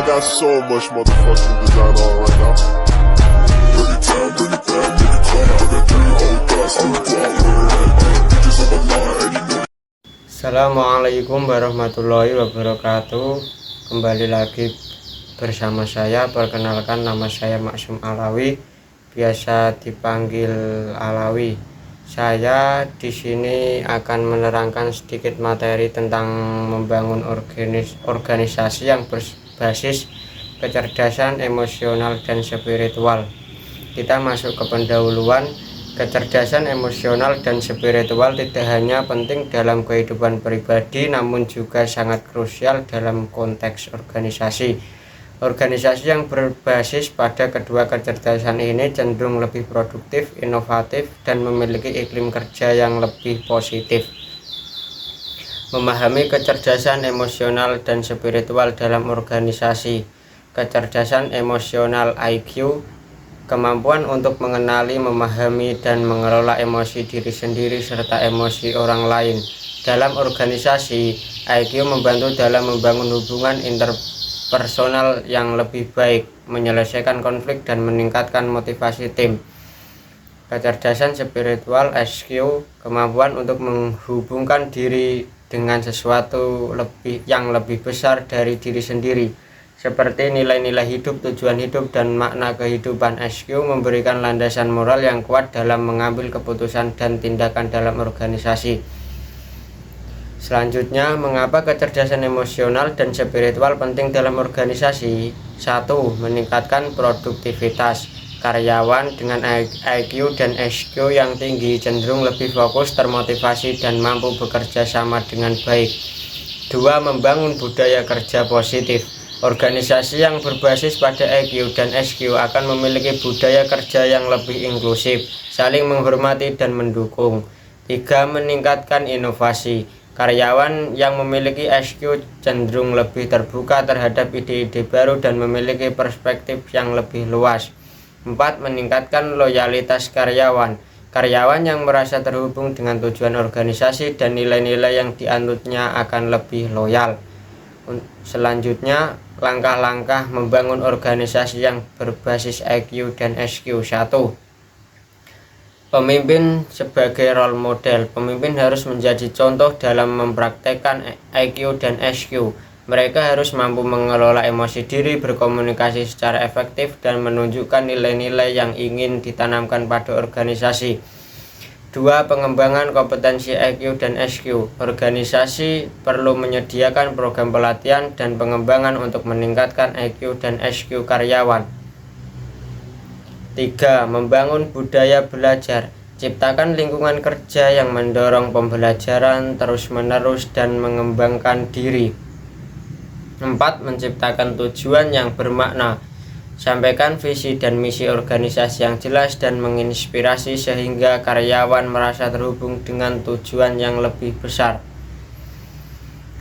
got so much motherfucking design on right now. Bring it down, bring it down, nigga, come out, got 3 whole thoughts, I'm the guap, bitches on my line, and you know. Assalamualaikum warahmatullahi wabarakatuh. Kembali lagi bersama saya. Perkenalkan, nama saya Maksum Alawi, biasa dipanggil Alawi. Saya di sini akan menerangkan sedikit materi tentang membangun organisasi yang berbasis kecerdasan emosional dan spiritual. Kita masuk ke pendahuluan. Kecerdasan emosional dan spiritual tidak hanya penting dalam kehidupan pribadi, namun juga sangat krusial dalam konteks organisasi. Organisasi yang berbasis pada kedua kecerdasan ini cenderung lebih produktif, inovatif, dan memiliki iklim kerja yang lebih positif. Memahami kecerdasan emosional dan spiritual dalam organisasi. Kecerdasan emosional IQ, kemampuan untuk mengenali, memahami, dan mengelola emosi diri sendiri serta emosi orang lain. Dalam organisasi, IQ membantu dalam membangun hubungan interpersonal yang lebih baik, menyelesaikan konflik, dan meningkatkan motivasi tim. Kecerdasan spiritual SQ, kemampuan untuk menghubungkan diri dengan sesuatu yang lebih besar dari diri sendiri, seperti nilai-nilai hidup, tujuan hidup, dan makna kehidupan. SQ memberikan landasan moral yang kuat dalam mengambil keputusan dan tindakan dalam organisasi. Selanjutnya, mengapa kecerdasan emosional dan spiritual penting dalam organisasi? 1. Meningkatkan produktivitas. Karyawan dengan IQ dan SQ yang tinggi cenderung lebih fokus, termotivasi, dan mampu bekerja sama dengan baik. 2. Membangun budaya kerja positif. Organisasi yang berbasis pada IQ dan SQ akan memiliki budaya kerja yang lebih inklusif, saling menghormati, dan mendukung. 3. Meningkatkan inovasi. Karyawan yang memiliki SQ cenderung lebih terbuka terhadap ide-ide baru dan memiliki perspektif yang lebih luas. 4. Meningkatkan loyalitas karyawan. Karyawan yang merasa terhubung dengan tujuan organisasi dan nilai-nilai yang dianutnya akan lebih loyal. Selanjutnya, langkah-langkah membangun organisasi yang berbasis IQ dan SQ. 1. Pemimpin sebagai role model. Pemimpin harus menjadi contoh dalam mempraktekkan IQ dan SQ. Mereka harus mampu mengelola emosi diri, berkomunikasi secara efektif, dan menunjukkan nilai-nilai yang ingin ditanamkan pada organisasi. 2. Pengembangan kompetensi IQ dan SQ. Organisasi perlu menyediakan program pelatihan dan pengembangan untuk meningkatkan IQ dan SQ karyawan. 3. Membangun budaya belajar. Ciptakan lingkungan kerja yang mendorong pembelajaran terus-menerus dan mengembangkan diri. 4. Menciptakan tujuan yang bermakna. Sampaikan visi dan misi organisasi yang jelas dan menginspirasi sehingga karyawan merasa terhubung dengan tujuan yang lebih besar.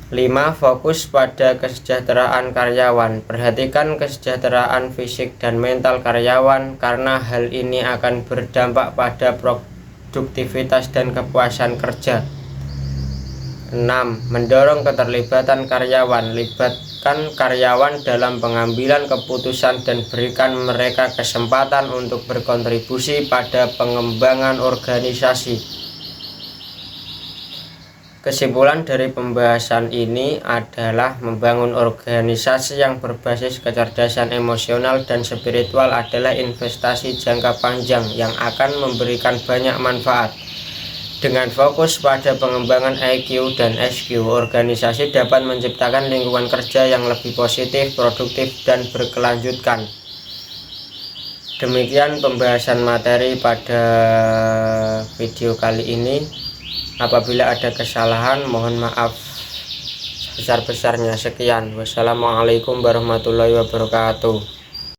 5. Fokus pada kesejahteraan karyawan. Perhatikan kesejahteraan fisik dan mental karyawan karena hal ini akan berdampak pada produktivitas dan kepuasan kerja. 6. Mendorong keterlibatan karyawan. Libatkan karyawan dalam pengambilan keputusan dan berikan mereka kesempatan untuk berkontribusi pada pengembangan organisasi. Kesimpulan dari pembahasan ini adalah membangun organisasi yang berbasis kecerdasan emosional dan spiritual adalah investasi jangka panjang yang akan memberikan banyak manfaat. Dengan fokus pada pengembangan IQ dan SQ, organisasi dapat menciptakan lingkungan kerja yang lebih positif, produktif, dan berkelanjutan. Demikian pembahasan materi pada video kali ini. Apabila ada kesalahan, mohon maaf sebesar-besarnya. Sekian. Wassalamualaikum warahmatullahi wabarakatuh.